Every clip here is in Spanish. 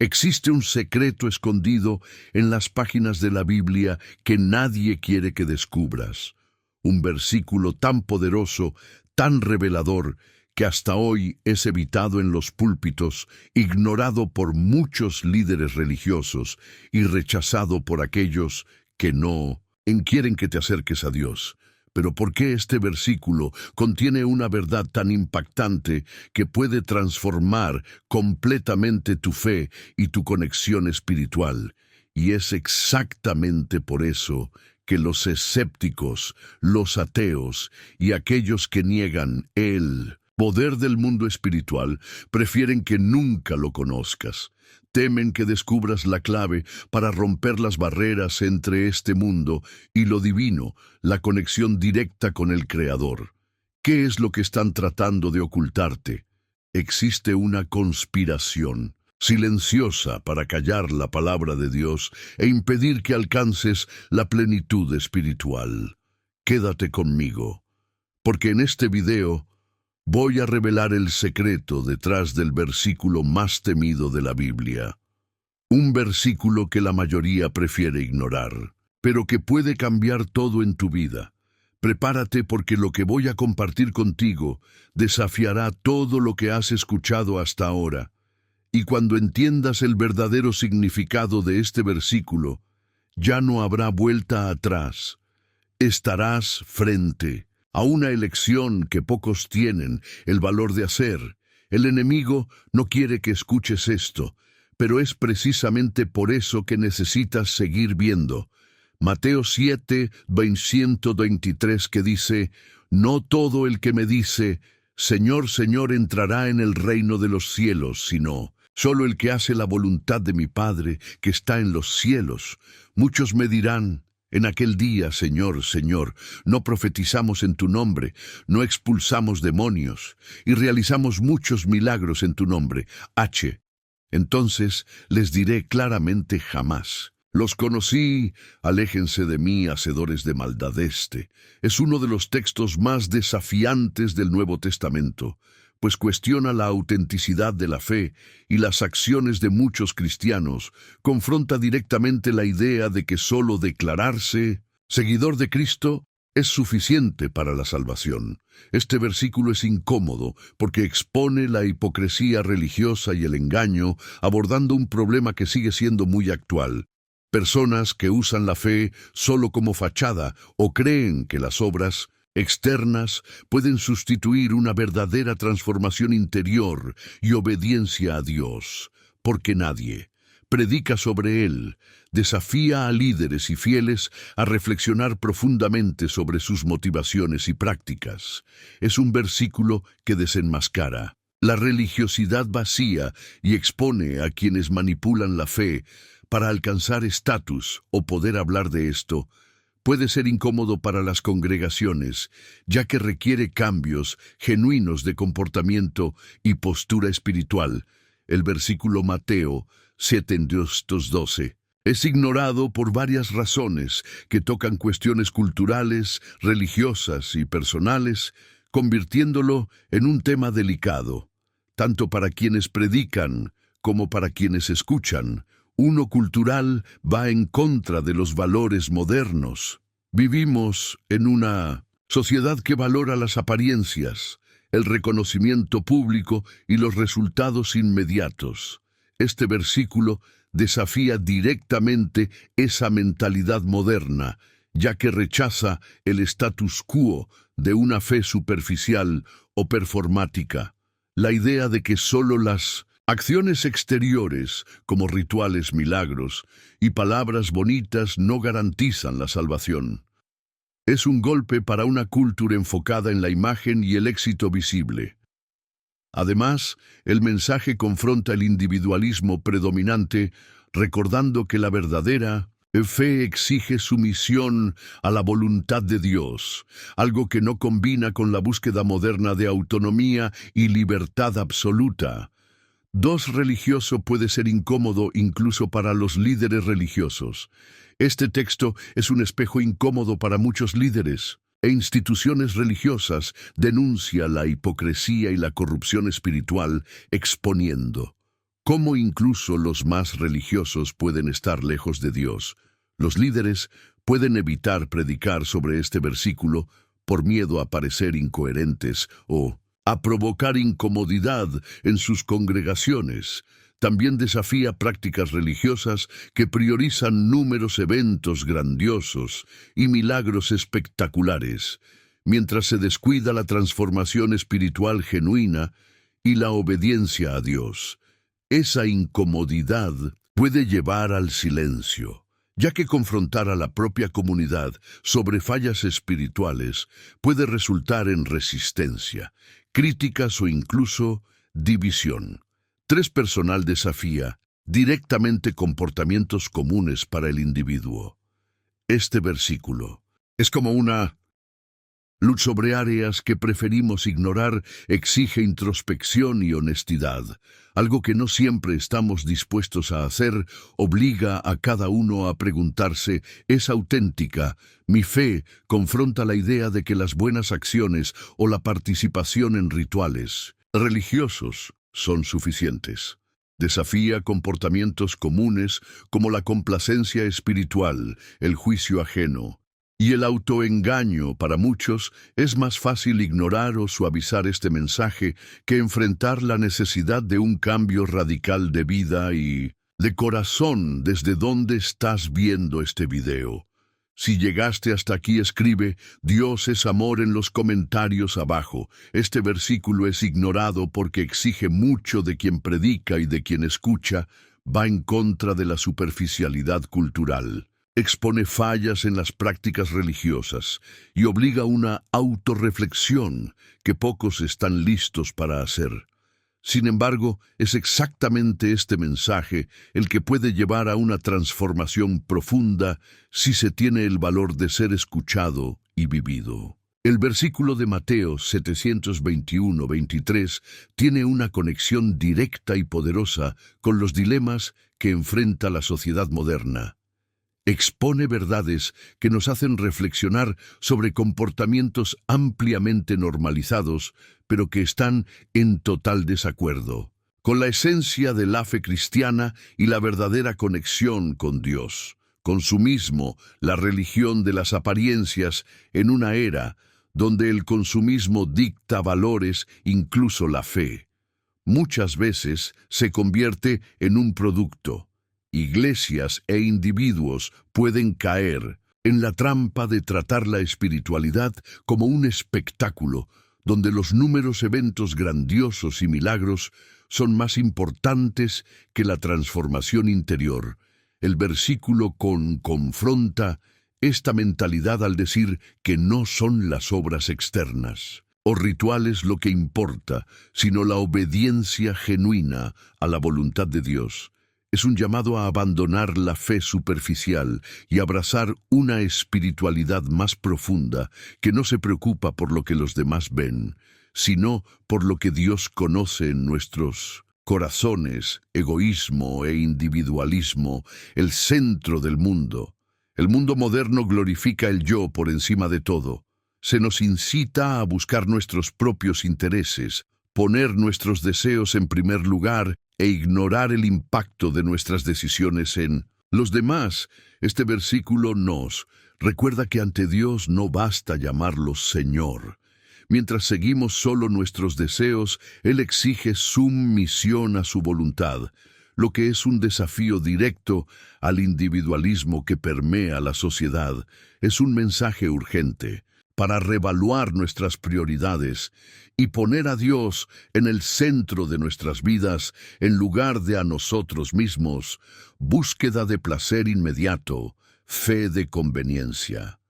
Existe un secreto escondido en las páginas de la Biblia que nadie quiere que descubras. Un versículo tan poderoso, tan revelador, que hasta hoy es evitado en los púlpitos, ignorado por muchos líderes religiosos y rechazado por aquellos que no quieren que te acerques a Dios. Pero ¿por qué este versículo contiene una verdad tan impactante que puede transformar completamente tu fe y tu conexión espiritual? Y es exactamente por eso que los escépticos, los ateos y aquellos que niegan el poder del mundo espiritual prefieren que nunca lo conozcas. Temen que descubras la clave para romper las barreras entre este mundo y lo divino, la conexión directa con el Creador. ¿Qué es lo que están tratando de ocultarte? Existe una conspiración silenciosa para callar la palabra de Dios e impedir que alcances la plenitud espiritual. Quédate conmigo, porque en este video voy a revelar el secreto detrás del versículo más temido de la Biblia. Un versículo que la mayoría prefiere ignorar, pero que puede cambiar todo en tu vida. Prepárate porque lo que voy a compartir contigo desafiará todo lo que has escuchado hasta ahora. Y cuando entiendas el verdadero significado de este versículo, ya no habrá vuelta atrás. Estarás frente a una elección que pocos tienen el valor de hacer. El enemigo no quiere que escuches esto, pero es precisamente por eso que necesitas seguir viendo. Mateo 7, 123 que dice, «No todo el que me dice, Señor, Señor, entrará en el reino de los cielos, sino solo el que hace la voluntad de mi Padre que está en los cielos. Muchos me dirán, en aquel día, Señor, Señor, no profetizamos en tu nombre, no expulsamos demonios y realizamos muchos milagros en tu nombre. Entonces les diré claramente jamás. Los conocí, aléjense de mí, hacedores de maldad. Este es uno de los textos más desafiantes del Nuevo Testamento, pues cuestiona la autenticidad de la fe y las acciones de muchos cristianos, confronta directamente la idea de que solo declararse seguidor de Cristo es suficiente para la salvación. Este versículo es incómodo porque expone la hipocresía religiosa y el engaño, abordando un problema que sigue siendo muy actual. Personas que usan la fe solo como fachada o creen que las obras externas pueden sustituir una verdadera transformación interior y obediencia a Dios, porque nadie predica sobre él, desafía a líderes y fieles a reflexionar profundamente sobre sus motivaciones y prácticas. Es un versículo que desenmascara la religiosidad vacía y expone a quienes manipulan la fe para alcanzar estatus o poder. Hablar de esto puede ser incómodo para las congregaciones, ya que requiere cambios genuinos de comportamiento y postura espiritual. El versículo Mateo 7:12 es ignorado por varias razones que tocan cuestiones culturales, religiosas y personales, convirtiéndolo en un tema delicado, tanto para quienes predican como para quienes escuchan. Uno cultural va en contra de los valores modernos. Vivimos en una sociedad que valora las apariencias, el reconocimiento público y los resultados inmediatos. Este versículo desafía directamente esa mentalidad moderna, ya que rechaza el status quo de una fe superficial o performática. La idea de que solo las acciones exteriores, como rituales, milagros y palabras bonitas, no garantizan la salvación. Es un golpe para una cultura enfocada en la imagen y el éxito visible. Además, el mensaje confronta el individualismo predominante, recordando que la verdadera fe exige sumisión a la voluntad de Dios, algo que no combina con la búsqueda moderna de autonomía y libertad absoluta. Dos religioso puede ser incómodo incluso para los líderes religiosos. Este texto es un espejo incómodo para muchos líderes e instituciones religiosas. Denuncia la hipocresía y la corrupción espiritual, exponiendo Cómo incluso los más religiosos pueden estar lejos de Dios. Los líderes pueden evitar predicar sobre este versículo por miedo a parecer incoherentes o a provocar incomodidad en sus congregaciones. También desafía prácticas religiosas que priorizan números, eventos grandiosos y milagros espectaculares, mientras se descuida la transformación espiritual genuina y la obediencia a Dios. Esa incomodidad puede llevar al silencio, ya que confrontar a la propia comunidad sobre fallas espirituales puede resultar en resistencia, críticas o incluso división. Personal desafía directamente comportamientos comunes para el individuo. Este versículo es como una luz sobre áreas que preferimos ignorar, exige introspección y honestidad. Algo que no siempre estamos dispuestos a hacer, obliga a cada uno a preguntarse, ¿es auténtica? Mi fe confronta la idea de que las buenas acciones o la participación en rituales religiosos son suficientes. Desafía comportamientos comunes como la complacencia espiritual, el juicio ajeno y el autoengaño. Para muchos es más fácil ignorar o suavizar este mensaje que enfrentar la necesidad de un cambio radical de vida y de corazón. ¿Desde dónde estás viendo este video? Si llegaste hasta aquí, escribe "Dios es amor" en los comentarios abajo. Este versículo es ignorado porque exige mucho de quien predica y de quien escucha, va en contra de la superficialidad cultural. Expone fallas en las prácticas religiosas y obliga a una autorreflexión que pocos están listos para hacer. Sin embargo, es exactamente este mensaje el que puede llevar a una transformación profunda si se tiene el valor de ser escuchado y vivido. El versículo de Mateo 721-23 tiene una conexión directa y poderosa con los dilemas que enfrenta la sociedad moderna. Expone verdades que nos hacen reflexionar sobre comportamientos ampliamente normalizados, pero que están en total desacuerdo con la esencia de la fe cristiana y la verdadera conexión con Dios. Consumismo, la religión de las apariencias en una era donde el consumismo dicta valores, incluso la fe. Muchas veces se convierte en un producto. Iglesias e individuos pueden caer en la trampa de tratar la espiritualidad como un espectáculo, donde los números, eventos grandiosos y milagros son más importantes que la transformación interior. El versículo confronta esta mentalidad al decir que no son las obras externas o rituales lo que importa, sino la obediencia genuina a la voluntad de Dios. Es un llamado a abandonar la fe superficial y abrazar una espiritualidad más profunda que no se preocupa por lo que los demás ven, sino por lo que Dios conoce en nuestros corazones. Egoísmo e individualismo, el centro del mundo. El mundo moderno glorifica el yo por encima de todo. Se nos incita a buscar nuestros propios intereses, poner nuestros deseos en primer lugar e ignorar el impacto de nuestras decisiones en los demás. Este versículo nos recuerda que ante Dios no basta llamarlo Señor. Mientras seguimos solo nuestros deseos, Él exige sumisión a su voluntad, lo que es un desafío directo al individualismo que permea la sociedad. Es un mensaje urgente para reevaluar nuestras prioridades y poner a Dios en el centro de nuestras vidas en lugar de a nosotros mismos. Búsqueda de placer inmediato, fe de conveniencia.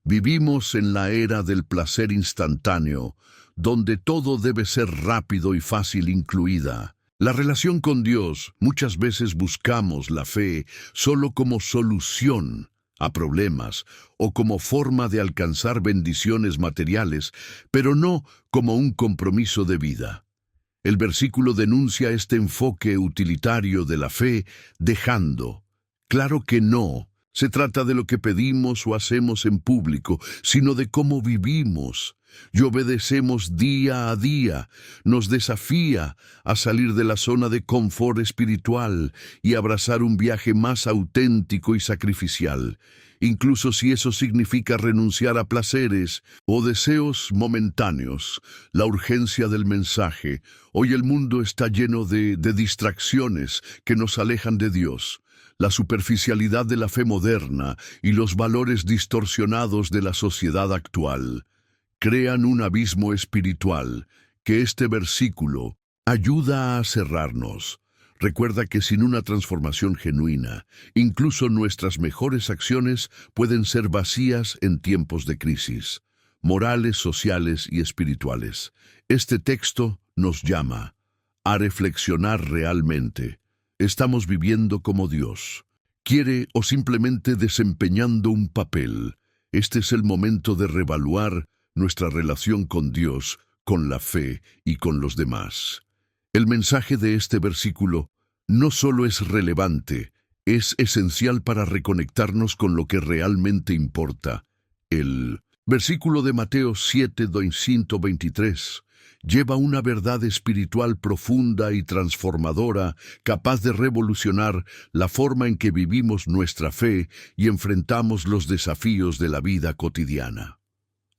Vivimos en la era del placer instantáneo, donde todo debe ser rápido y fácil, incluida la relación con Dios. Muchas veces buscamos la fe solo como solución a problemas o como forma de alcanzar bendiciones materiales, pero no como un compromiso de vida. El versículo denuncia este enfoque utilitario de la fe, dejando claro que no se trata de lo que pedimos o hacemos en público, sino de cómo vivimos. y obedecemos día a día. Nos desafía a salir de la zona de confort espiritual y abrazar un viaje más auténtico y sacrificial, incluso si eso significa renunciar a placeres o deseos momentáneos. La urgencia del mensaje. Hoy el mundo está lleno de distracciones que nos alejan de Dios. La superficialidad de la fe moderna y los valores distorsionados de la sociedad actual crean un abismo espiritual que este versículo ayuda a cerrarnos. Recuerda que sin una transformación genuina, incluso nuestras mejores acciones pueden ser vacías en tiempos de crisis, morales, sociales y espirituales. Este texto nos llama a reflexionar realmente. ¿Estamos viviendo como Dios quiere o simplemente desempeñando un papel? Este es el momento de reevaluar nuestra relación con Dios, con la fe y con los demás. El mensaje de este versículo no solo es relevante, es esencial para reconectarnos con lo que realmente importa. El versículo de Mateo 7:123 lleva una verdad espiritual profunda y transformadora, capaz de revolucionar la forma en que vivimos nuestra fe y enfrentamos los desafíos de la vida cotidiana.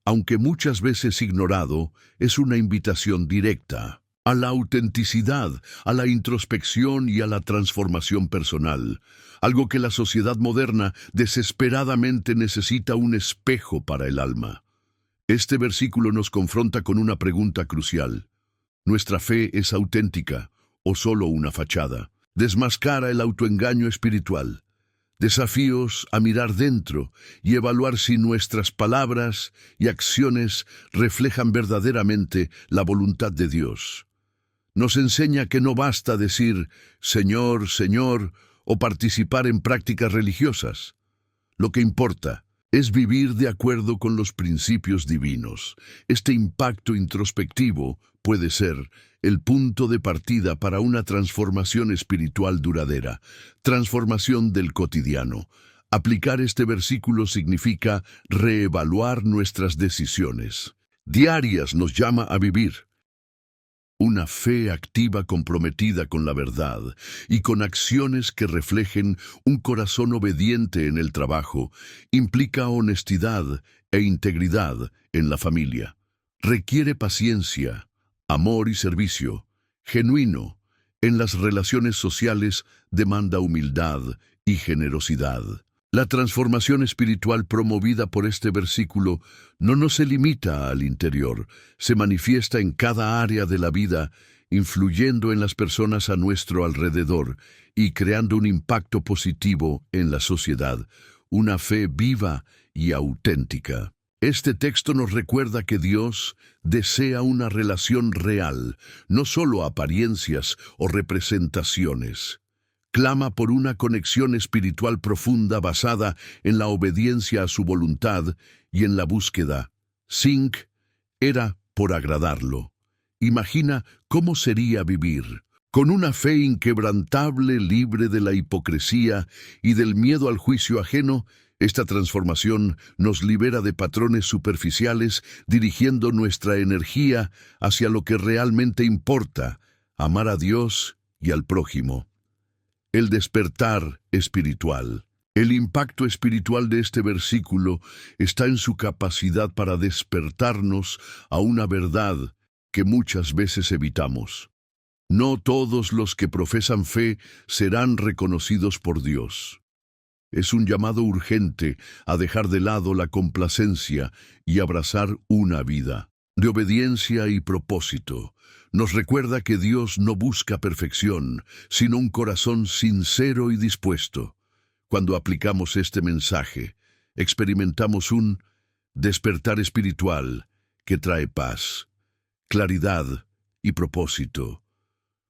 Aunque muchas veces ignorado, es una invitación directa a la autenticidad, a la introspección y a la transformación personal, algo que la sociedad moderna desesperadamente necesita: un espejo para el alma. Este versículo nos confronta con una pregunta crucial. ¿Nuestra fe es auténtica o solo una fachada? Desmascara el autoengaño espiritual. Desafíos a mirar dentro y evaluar si nuestras palabras y acciones reflejan verdaderamente la voluntad de Dios. Nos enseña que no basta decir Señor, Señor o participar en prácticas religiosas. Lo que importa es vivir de acuerdo con los principios divinos. Este impacto introspectivo puede ser el punto de partida para una transformación espiritual duradera, transformación del cotidiano. Aplicar este versículo significa reevaluar nuestras decisiones diarias. Nos llama a vivir una fe activa, comprometida con la verdad y con acciones que reflejen un corazón obediente en el trabajo. Implica honestidad e integridad en la familia. Requiere paciencia, amor y servicio genuino. En las relaciones sociales demanda humildad y generosidad. La transformación espiritual promovida por este versículo no se limita al interior, se manifiesta en cada área de la vida, influyendo en las personas a nuestro alrededor y creando un impacto positivo en la sociedad, una fe viva y auténtica. Este texto nos recuerda que Dios desea una relación real, no solo apariencias o representaciones. Clama por una conexión espiritual profunda basada en la obediencia a su voluntad y en la búsqueda. Zinc era por agradarlo. Imagina cómo sería vivir con una fe inquebrantable, libre de la hipocresía y del miedo al juicio ajeno. Esta transformación nos libera de patrones superficiales, dirigiendo nuestra energía hacia lo que realmente importa: amar a Dios y al prójimo. El despertar espiritual. El impacto espiritual de este versículo está en su capacidad para despertarnos a una verdad que muchas veces evitamos. No todos los que profesan fe serán reconocidos por Dios. Es un llamado urgente a dejar de lado la complacencia y abrazar una vida de obediencia y propósito. Nos recuerda que Dios no busca perfección, sino un corazón sincero y dispuesto. Cuando aplicamos este mensaje, experimentamos un despertar espiritual que trae paz, claridad y propósito.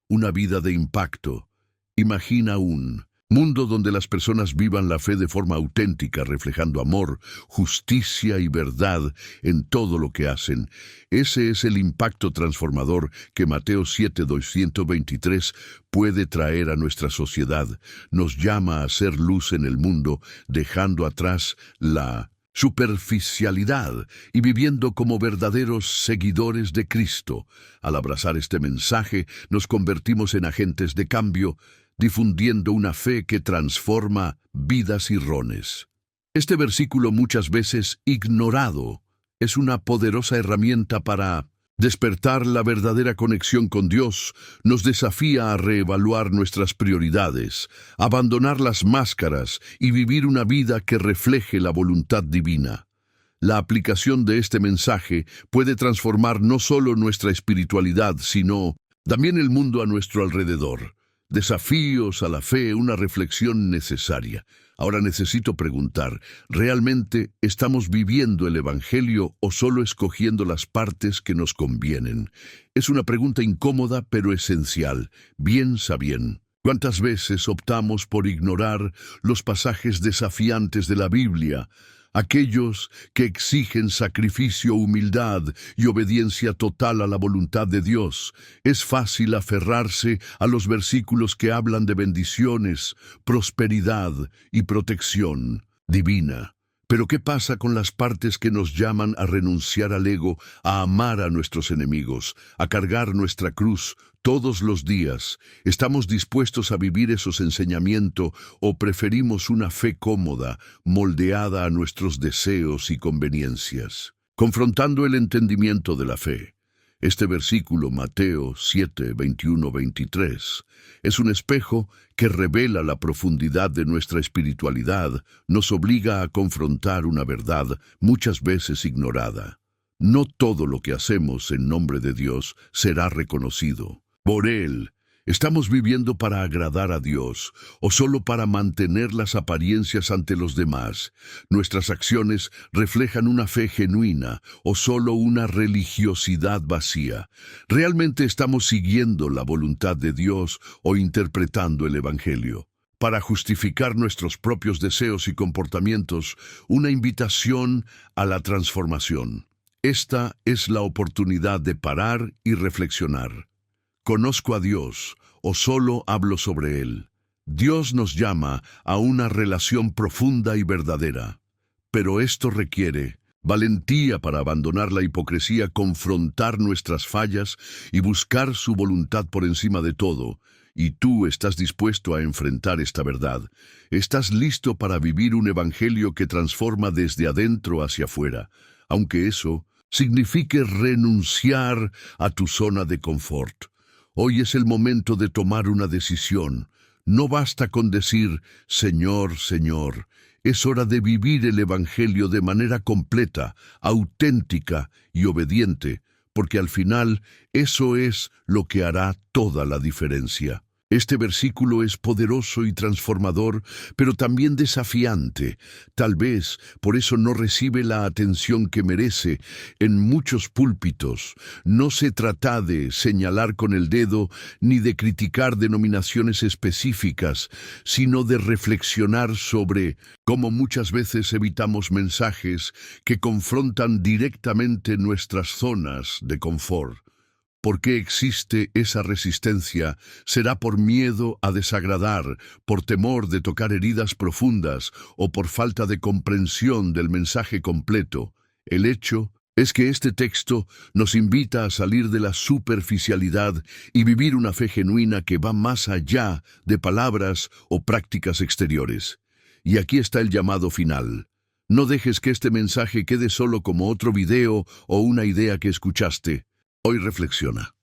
Una vida de impacto. Imagina un mundo donde las personas vivan la fe de forma auténtica, reflejando amor, justicia y verdad en todo lo que hacen. Ese es el impacto transformador que Mateo 7:223 puede traer a nuestra sociedad. Nos llama a ser luz en el mundo, dejando atrás la superficialidad y viviendo como verdaderos seguidores de Cristo. Al abrazar este mensaje, nos convertimos en agentes de cambio, difundiendo una fe que transforma vidas y rones. Este versículo, muchas veces ignorado, es una poderosa herramienta para despertar la verdadera conexión con Dios. Nos desafía a reevaluar nuestras prioridades, abandonar las máscaras y vivir una vida que refleje la voluntad divina. La aplicación de este mensaje puede transformar no solo nuestra espiritualidad, sino también el mundo a nuestro alrededor. Desafíos a la fe, una reflexión necesaria. Ahora necesito preguntar, ¿realmente estamos viviendo el Evangelio o solo escogiendo las partes que nos convienen? Es una pregunta incómoda pero esencial. Piensa bien. ¿Cuántas veces optamos por ignorar los pasajes desafiantes de la Biblia? Aquellos que exigen sacrificio, humildad y obediencia total a la voluntad de Dios. Es fácil aferrarse a los versículos que hablan de bendiciones, prosperidad y protección divina. Pero ¿qué pasa con las partes que nos llaman a renunciar al ego, a amar a nuestros enemigos, a cargar nuestra cruz todos los días? ¿Estamos dispuestos a vivir esos enseñamientos o preferimos una fe cómoda, moldeada a nuestros deseos y conveniencias? Confrontando el entendimiento de la fe. Este versículo, Mateo 7, 21-23, es un espejo que revela la profundidad de nuestra espiritualidad, nos obliga a confrontar una verdad muchas veces ignorada. No todo lo que hacemos en nombre de Dios será reconocido por Él. ¿Estamos viviendo para agradar a Dios o solo para mantener las apariencias ante los demás? ¿Nuestras acciones reflejan una fe genuina o solo una religiosidad vacía? ¿Realmente estamos siguiendo la voluntad de Dios o interpretando el Evangelio para justificar nuestros propios deseos y comportamientos? Una invitación a la transformación. Esta es la oportunidad de parar y reflexionar. ¿Conozco a Dios o solo hablo sobre Él? Dios nos llama a una relación profunda y verdadera, pero esto requiere valentía para abandonar la hipocresía, confrontar nuestras fallas y buscar su voluntad por encima de todo. Y tú estás dispuesto a enfrentar esta verdad. Estás listo para vivir un evangelio que transforma desde adentro hacia afuera, aunque eso signifique renunciar a tu zona de confort. Hoy es el momento de tomar una decisión. No basta con decir, Señor, Señor. Es hora de vivir el Evangelio de manera completa, auténtica y obediente, porque al final eso es lo que hará toda la diferencia. Este versículo es poderoso y transformador, pero también desafiante. Tal vez por eso no recibe la atención que merece en muchos púlpitos. No se trata de señalar con el dedo ni de criticar denominaciones específicas, sino de reflexionar sobre cómo muchas veces evitamos mensajes que confrontan directamente nuestras zonas de confort. ¿Por qué existe esa resistencia? ¿Será por miedo a desagradar, por temor de tocar heridas profundas o por falta de comprensión del mensaje completo? El hecho es que este texto nos invita a salir de la superficialidad y vivir una fe genuina que va más allá de palabras o prácticas exteriores. Y aquí está el llamado final. No dejes que este mensaje quede solo como otro video o una idea que escuchaste. Hoy reflexiona.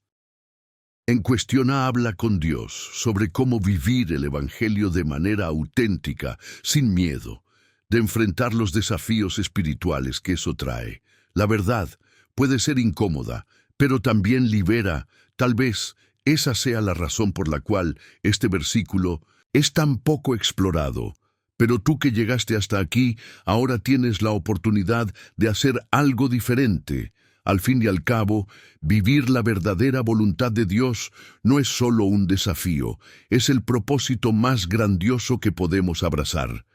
En Cuestiona habla con Dios sobre cómo vivir el Evangelio de manera auténtica, sin miedo, de enfrentar los desafíos espirituales que eso trae. La verdad puede ser incómoda, pero también libera. Tal vez esa sea la razón por la cual este versículo es tan poco explorado. Pero tú que llegaste hasta aquí, ahora tienes la oportunidad de hacer algo diferente. Al fin y al cabo, vivir la verdadera voluntad de Dios no es solo un desafío, es el propósito más grandioso que podemos abrazar.